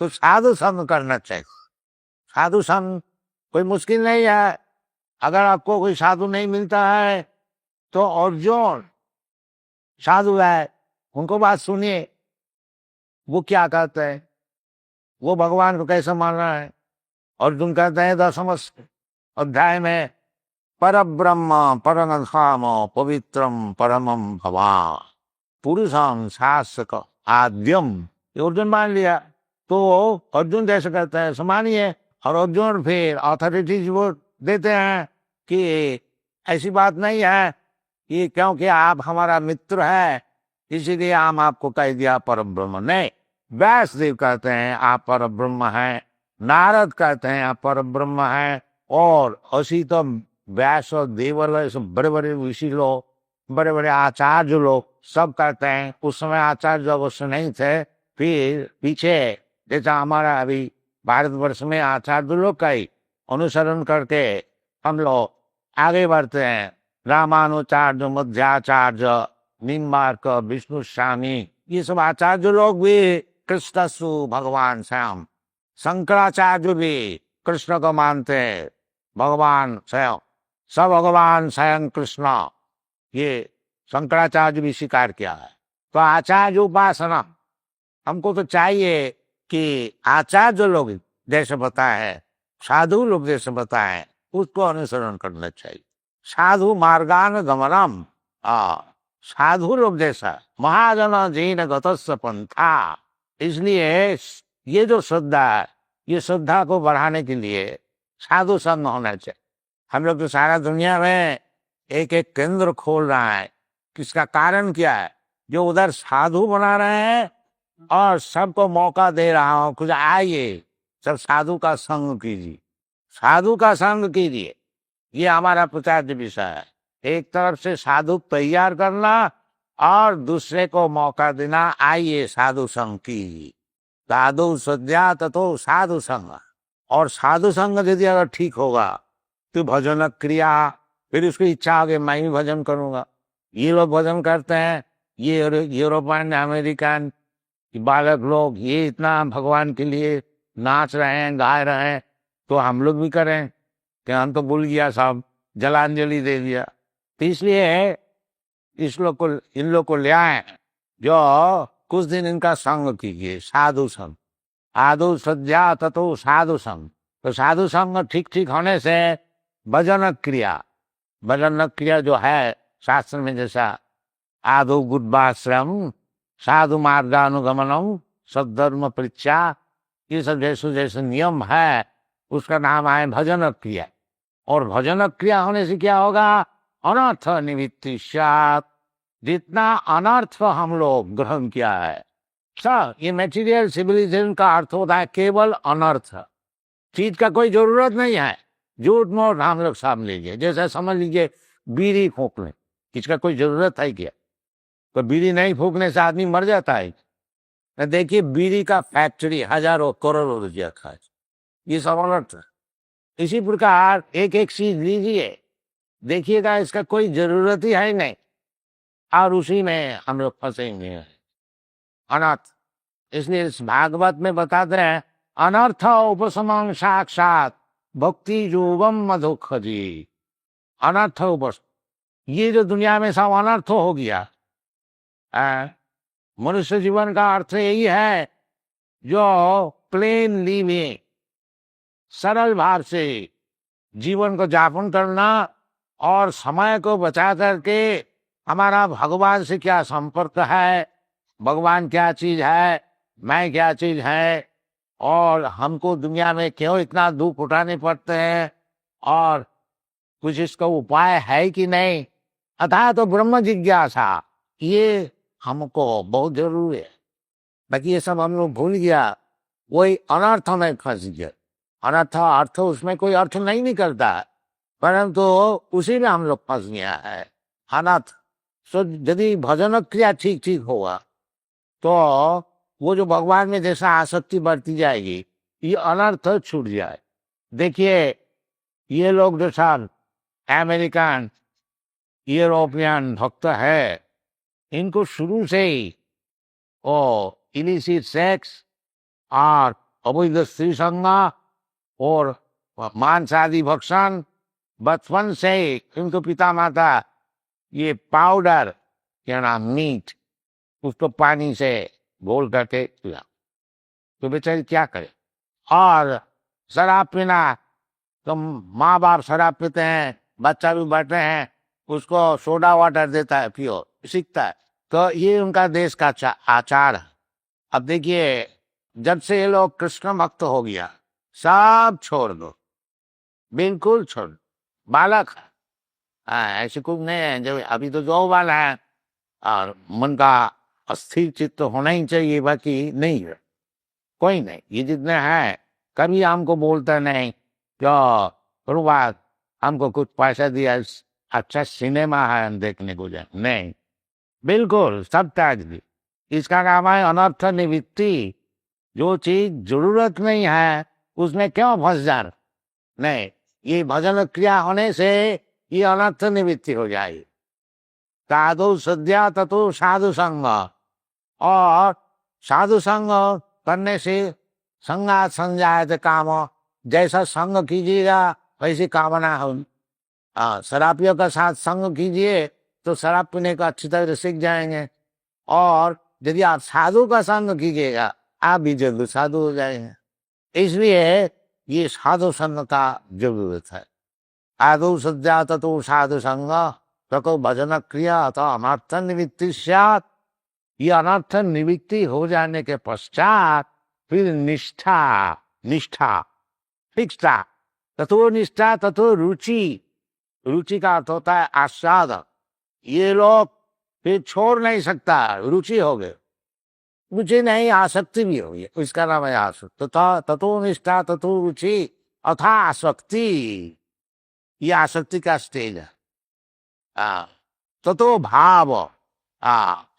तो साधु संग करना चाहिए। साधु संग कोई मुश्किल नहीं है। अगर आपको कोई साधु नहीं मिलता है तो अर्जुन साधु है, उनको बात सुनिए, वो क्या कहते हैं, वो भगवान को कैसे मान रहा है। अर्जुन कहते हैं 10वें अध्याय में, पर ब्रह्म परम पवित्रम परमम भवान पुरुषम शासक आद्यम। ये अर्जुन मान लिया तो अर्जुन जैसे कहते हैं समानिए। और अर्जुन फिर अथॉरिटीज वो देते हैं कि ऐसी बात नहीं है कि क्योंकि आप हमारा मित्र है इसीलिए हम आपको कह दिया परम ब्रह्म। नहीं, व्यासदेव कहते हैं आप पर ब्रह्म हैं, नारद कहते हैं आप पर ब्रह्म हैं, और असी तो व्यास और देवल सब बड़े बड़े ऋषि लोग, बड़े बड़े आचार्य लोग सब कहते हैं। उस समय आचार्य अवश्य नहीं थे, फिर पीछे जैसा हमारा अभी भारतवर्ष में आचार्य लोग का ही अनुसरण करके हम लोग आगे बढ़ते हैं। रामानुचार्य, मध्याचार्य, निम्बार्क, विष्णु स्वामी, ये सब आचार्य लोग भी कृष्णसु भगवान श्याम। शंकराचार्य भी कृष्ण को मानते हैं भगवान स्वयं, सब भगवान स्वयं कृष्ण, ये शंकराचार्य भी स्वीकार किया है। तो आचार्य उपासना हमको तो चाहिए कि आचार्य लोग जैसे बताए हैं, साधु लोग जैसे बताए हैं, उसको अनुसरण करना चाहिए। साधु मार्गान गमनम, साधु लोग जैसा महाजन जीन गतस्य पंथा। इसलिए ये जो श्रद्धा है, ये श्रद्धा को बढ़ाने के लिए साधु संग होना चाहिए। हम लोग तो सारा दुनिया में एक एक केंद्र खोल रहा है, किसका कारण क्या है, जो उधर साधु बना रहे हैं और सबको मौका दे रहा हूं, कुछ आइए सब साधु का संग कीजिए, साधु का संग कीजिए। ये हमारा प्रचार विषय है। एक तरफ से साधु तैयार करना और दूसरे को मौका देना, आइए साधु संग कीजिए। साधु सज्जा तो साधु संग, और साधु संग यदि अगर ठीक होगा तो भजन क्रिया, फिर उसकी इच्छा होगी मैं भी भजन करूंगा। ये लोग भजन करते हैं, ये यूरोपियन अमेरिकन बालक लोग, ये इतना भगवान के लिए नाच रहे हैं, गा रहे हैं, तो हम लोग भी करें कि हम तो भूल गया, सब जलांजलि दे दिया। तो इसलिए इस लोग को, इन लोग को ले आए, जो कुछ दिन इनका संग कीजिए, साधु संग। आदु सज्जा ततो साधु संग। तो साधु संग ठीक ठीक होने से भजन क्रिया, भजन क्रिया जो है शास्त्र में, जैसा आदो गुड्बाश्रम, साधु मार्गानुगमनम, सद्धर्म परीक्षा, ये सब जैसे जैसे नियम है उसका नाम है भजन क्रिया। और भजन क्रिया होने से क्या होगा, अनर्थ निवृत्ति सात। जितना अनर्थ हम लोग ग्रहण किया है, सर ये मेटीरियल सिविलाइजेशन का अर्थ होता है केवल अनर्थ, चीज का कोई जरूरत नहीं है। झूठ मूठ हम लोग सामने लीजिए, जैसे समझ लीजिए बीड़ी फूंक लें, किसका कोई जरूरत है क्या? तो बीड़ी नहीं फूंकने से आदमी मर जाता है। देखिए बीड़ी का फैक्ट्री हजारों करोड़ों रुपया खर्च, ये सब अनर्थ है। इसी प्रकार एक एक चीज लीजिए, देखिएगा इसका कोई जरूरत ही है नहीं, और उसी में हम लोग फंसेंगे अनर्थ। इसलिए इस भागवत में बताते हैं अनर्थ उपशमन साक्षात भक्ति योगम मधुखरी। अनर्थ उपशम, ये जो दुनिया में सब अनर्थ हो गया, मनुष्य जीवन का अर्थ यही है, जो प्लेन लिविंग, सरल भाव से जीवन को यापन करना और समय को बचा करके हमारा भगवान से क्या संपर्क है, भगवान क्या चीज है, मैं क्या चीज है, और हमको दुनिया में क्यों इतना दुख उठाने पड़ते हैं, और कुछ इसका उपाय है कि नहीं, अतः तो ब्रह्म जिज्ञासा ये हमको बहुत जरूरी है। बाकी ये सब हम लोग भूल गया, वही अनर्थ में फंस गया। अनर्थ अर्थ उसमें कोई अर्थ नहीं निकलता है, परंतु उसी में हम लोग फंस गया है अनर्थ। तो यदि भजन क्रिया ठीक ठीक होगा तो वो जो भगवान में जैसा आसक्ति बढ़ती जाएगी, ये अनर्थ छूट जाए। देखिए ये लोग जो सब अमेरिकन यूरोपियन भक्त है, इनको शुरू से ही ओ इलिसिट सेक्स और अवैध स्त्री संग और मांस आदि भक्षण, बचपन से ही इनको पिता माता ये पाउडर क्या नाम मीट उसको पानी से घोल करके पिला, तो बेचारी क्या करे। और शराब पीना, तो माँ बाप शराब पीते हैं, बच्चा भी बैठे हैं, उसको सोडा वाटर देता है, पियो, सीखता है। तो ये उनका देश का आचार है। अब देखिए, जब से ये लोग कृष्ण भक्त हो गया, सब छोड़ दो, बिल्कुल छोड़ दो। बालक है, ऐसे कुछ नहीं है, जब अभी तो जो वाला है और मन का अस्थिर चित्त होना ही चाहिए, बाकी नहीं है कोई नहीं। ये जितने हैं कभी हमको बोलता नहीं जो बात हमको कुछ पैसा दिया, अच्छा सिनेमा है हम देखने को जाए, नहीं, बिल्कुल सब त्याग दी। इसका नाम है अनर्थ निवृत्ति। जो चीज जरूरत नहीं है उसमें क्यों फंस जाना, नहीं, ये भजन क्रिया होने से ये अनर्थ निवृत्ति हो जाएगी। साधु सद्या ततो साधु संग, और साधु संग करने से संगा संजायत काम, जैसा संग कीजिएगा वैसी कामना हो। शराबियों का साथ संग कीजिए तो शराब पीने को अच्छी तरह से सीख जाएंगे, और यदि आप साधु का संग कीजिएगा आप भी जल्द साधु हो जाएंगे। इसलिए ये साधु संग का जरूरत है। आदौ सज्जा ततो साधु संग ततो भजन क्रिया तो अनर्थ निवृत्ति स्यात्। ये अनर्थ निवृत्ति हो जाने के पश्चात फिर निष्ठा, निष्ठा फिक्सता, ततो निष्ठा ततो रुचि, रुचि का अर्थ होता है आस्वाद। ये लोग फिर छोड़ नहीं सकता, रुचि हो गए, रुचि नहीं आसक्ति भी हो गई, इसका नाम है आसक्ति। ततो निष्ठा ततो रुचि अथा आसक्ति, ये आसक्ति का स्टेज है। ततो भाव,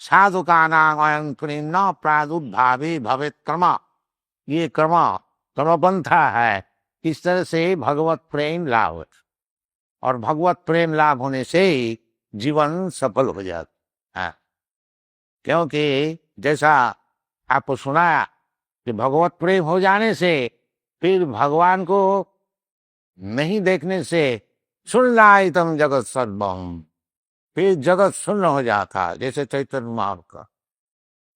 साधु का नाम अयं प्रेम प्रादुर्भावे भवेत क्रम, ये क्रमपंथा है। इस तरह से भगवत प्रेम लाभ, और भगवत प्रेम लाभ होने से जीवन सफल हो जाता है। क्योंकि जैसा आपको सुनाया कि भगवत प्रेम हो जाने से फिर भगवान को नहीं देखने से सुननायतम जगत सर्वम, फिर जगत शून्य हो जाता, जैसे चैतन्य महाप्रभु का।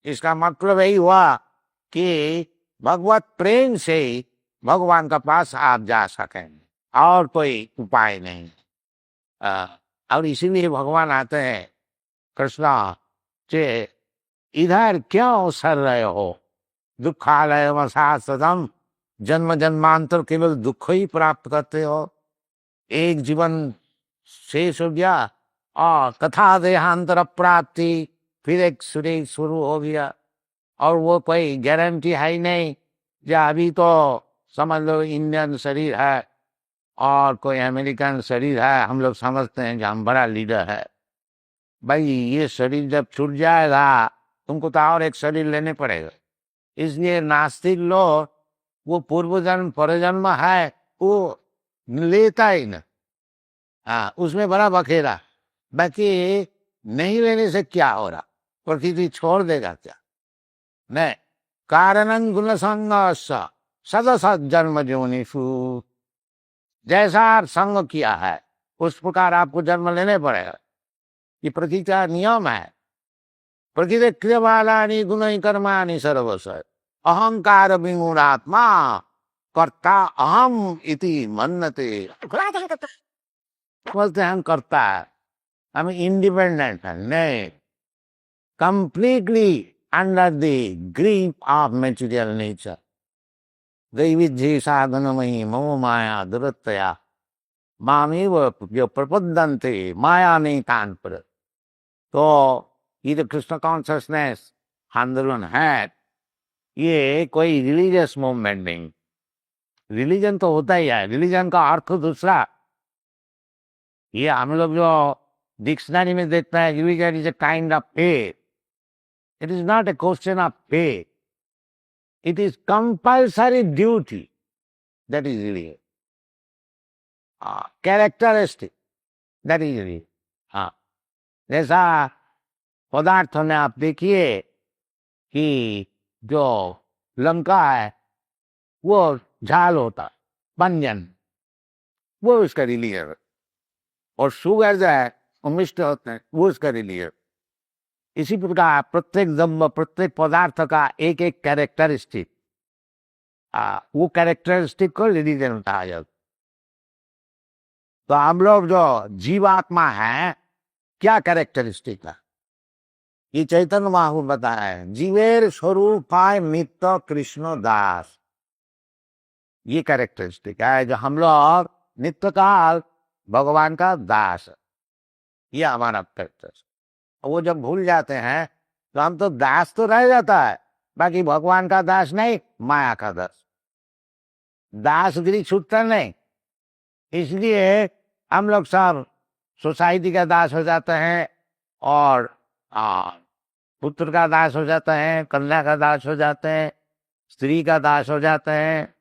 इसका मतलब यही हुआ कि भगवत प्रेम से भगवान का पास आप जा सकेंगे, और कोई उपाय नहीं। और इसीलिए भगवान आते हैं कृष्णा के इधर क्यों सर रहे हो, दुखालय सदम, जन्म जन्मांतर केवल दुख ही प्राप्त करते हो। एक जीवन शेष हो गया और तथा देहांतर प्राप्ति, फिर एक शरीर शुरू हो गया, और वो कोई गारंटी है ही नहीं। जो अभी तो समझ लो इंडियन शरीर है और कोई अमेरिकन शरीर है, हम लोग समझते हैं कि हम बड़ा लीडर है। भाई ये शरीर जब छूट जाएगा तुमको तो और एक शरीर लेने पड़ेगा। इसलिए नास्तिक लोग वो पूर्व जन्म परजन्म है वो लेता ही न, उसमें बड़ा बखेरा। बाकी नहीं लेने से क्या हो रहा, प्रकृति छोड़ देगा क्या, नहीं। कारणं गुण संग सदसत जन्म जोनिषु, जैसा संग किया है उस प्रकार आपको जन्म लेने पड़ेगा। ये प्रकृति का नियम है। प्रकृति क्रियमाणानि गुण कर्माणि सर्वश, अहंकार विमूढ़ात्मा कर्ता अहम इति मन्यते। बोलते हैं हम करता है, हम इंडिपेंडेंट है, नहीं, completely under the grip of material nature. दैविध्य साधनमयी ममो माया दुरतया मामेव जो प्रपद्यन्ते माया नहीं तान पर। तो ये जो कृष्ण कॉन्शियसनेस आंदोलन है, ये कोई रिलीजियस मूवमेंट नहीं। रिलीजन तो होता ही है, रिलीजन का अर्थ दूसरा। ये हम लोग जो डिक्शनरी में देखते हैं, religion is a kind of faith. It is not a question of faith, it is compulsory duty, that is religion. Characteristic, that is religion. जैसा पदार्थ में आप देखिए कि जो लंका है, वो झाल होता, व्यंजन, वो उसका रिलीजन। और शुगर जो है वो मिष्ट होते हैं, वो उसका रिलीजन। इसी प्रकार प्रत्येक द्रव्य, प्रत्येक पदार्थ का एक एक कैरेक्टरिस्टिक, वो कैरेक्टरिस्टिक को रिलीजन कहा जाता। तो हम लोग जो जीवात्मा है, क्या कैरेक्टरिस्टिक है? ये चैतन्य महाप्रभु बताया है, जीवेर स्वरूप नित्य कृष्ण दास। ये कैरेक्टरिस्टिक है जो हम लोग नित्य काल भगवान का दास, ये हमारा कैरेक्टर। वो जब भूल जाते हैं तो हम तो दास तो रह जाता है, बाकी भगवान का दास नहीं, माया का दास, दासगिरी छूटता नहीं। इसलिए हम लोग सब सोसाइटी का दास हो जाते हैं, और पुत्र का दास हो जाते हैं, कन्या का दास हो जाते हैं, स्त्री का दास हो जाते हैं,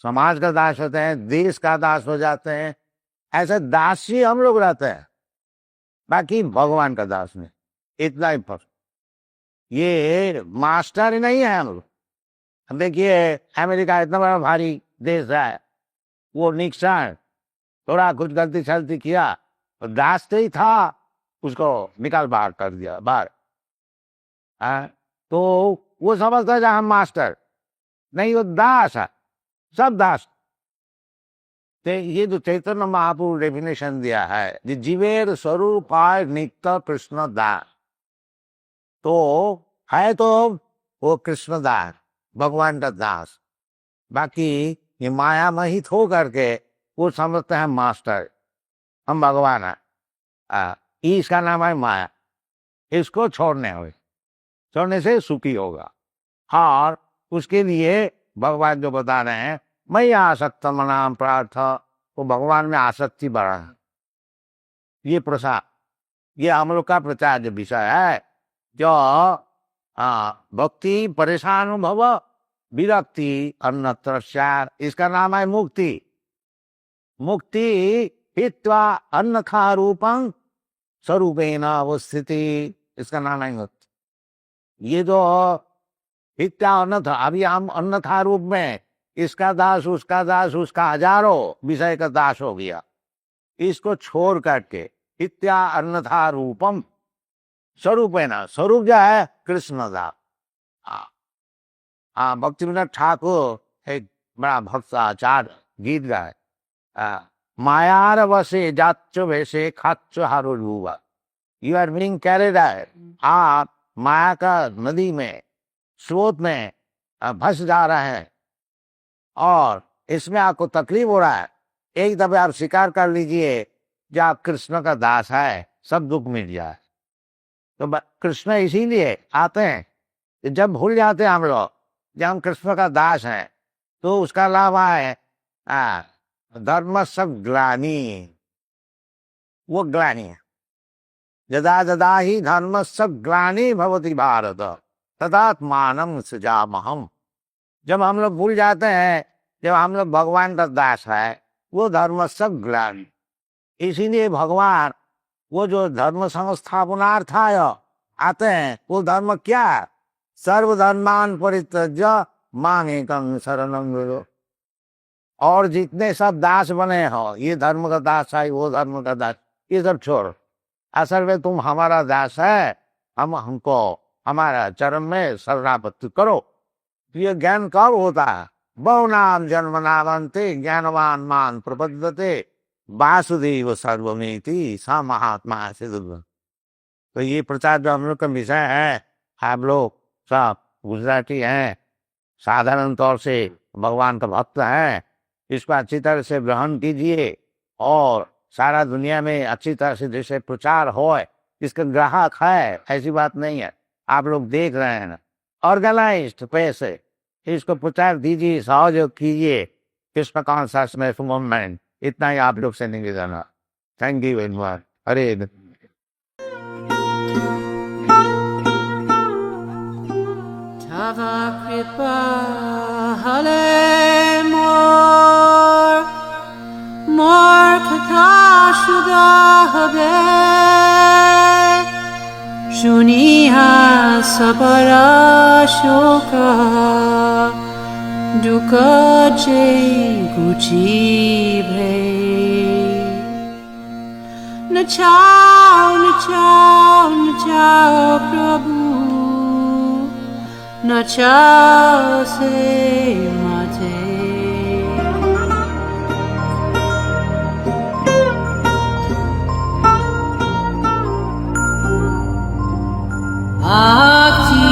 समाज का दास होते हैं, देश का दास हो जाते हैं। ऐसे दास ही हम लोग रहते हैं, बाकी भगवान का दास नहीं। इतना ही फर्क। ये मास्टर ही नहीं है हम लोग। देखिए अमेरिका इतना बड़ा भारी देश है, वो निक्सन थोड़ा कुछ गलती सलती किया तो दास तो ही था, उसको निकाल बाहर कर दिया बाहर। तो वो समझता है हम मास्टर नहीं, वो दास है, सब दास। तो ये जो चैतन्य महाप्रभु डेफिनेशन दिया है, जीवेर स्वरूप नित्य कृष्ण दास, तो है तो वो कृष्ण दास, भगवान का दास। बाकी ये माया मोहित हो करके वो समझते हैं मास्टर, हम भगवान है। इसका नाम है माया। इसको छोड़ने से सुखी होगा। और उसके लिए भगवान जो बता रहे हैं, मैं आसक्त मनाम प्रार्थ, वो भगवान में आसक्ति बढ़ा है। ये प्रसाद, ये हम लोग का प्रचार जो विषय है, जो भक्ति परेशान भव विरक्ति अन्यत्र स्यात्, इसका नाम है मुक्ति। मुक्ति हित्वा अन्यथा रूपं स्वरूपेण अवस्थिति, इसका नाम है मुक्ति। ये जो हित्या अन्यथा, अभी हम अन्यथा रूप में इसका दास उसका हजारों विषय का दास हो गया। इसको छोड़ करके हित्या अन्यथा रूपम स्वरूपेण, स्वरूप जो है कृष्ण दास। भक्तिविनोद ठाकुर एक बड़ा भक्त आचार्य गीत गाए, मायार वसे जाच्चो वैसे खाच्चो हारो रूबा। यू आर बीइंग कैरिड, आप माया का नदी में, स्रोत में फंस जा रहे हैं, और इसमें आपको तकलीफ हो रहा है। एक दफे आप स्वीकार कर लीजिए कि आप कृष्ण का दास है, सब दुख मिट जाए। तो कृष्ण इसीलिए आते हैं, जब भूल जाते हैं हम लोग जब हम कृष्ण का दास हैं, तो उसका लाभ है धर्म सब ग्लानि, वो ग्लानि है। यदा यदा ही धर्म सब ग्लानि भवति भारत तदात्मानं सृजाम्यहम्। जब हम लोग भूल जाते हैं, जब हम लोग भगवान का दास है, वो धर्म सब ग्लानि। इसीलिए भगवान वो जो धर्म संस्थापनार्थाय आते हैं, वो धर्म क्या? सर्वधर्मान परित्यज्य मां एकं शरणं व्रज। और जितने सब दास बने हो, ये धर्म का दास है, वो धर्म का दास, ये सब छोड़। असल में तुम हमारा दास है, हमको हमारा चरण में शरणागति करो। ये ज्ञान कब होता है? बहुनाम जन्मनावन्ते ज्ञानवान मान प्रपद्यते वासुदेव सर्वमेति सा महात्मा सिद्ध। तो ये प्रचार जो हम लोग का विषय है, आप लोग सब गुजराती हैं, साधारण तौर से भगवान का भक्त हैं, इसको अच्छी तरह से ग्रहण कीजिए, और सारा दुनिया में अच्छी तरह से जैसे प्रचार हो, इसका ग्राहक है, ऐसी बात नहीं है। आप लोग देख रहे हैं ना, ऑर्गेनाइज्ड पैसे इसको प्रचार दीजिए, सहयोग कीजिए, कृष्ण कॉन्शसनेस मूवमेंट। इतना ही आप लोग से निवेदन है। Thank you very much. Hare Tava kripa hale mor kata shuda habe shuniha sabara shoka dukkha je guchi bhe. Na chao, na chao, na chao Prabhu, na chao se mate. Bhakti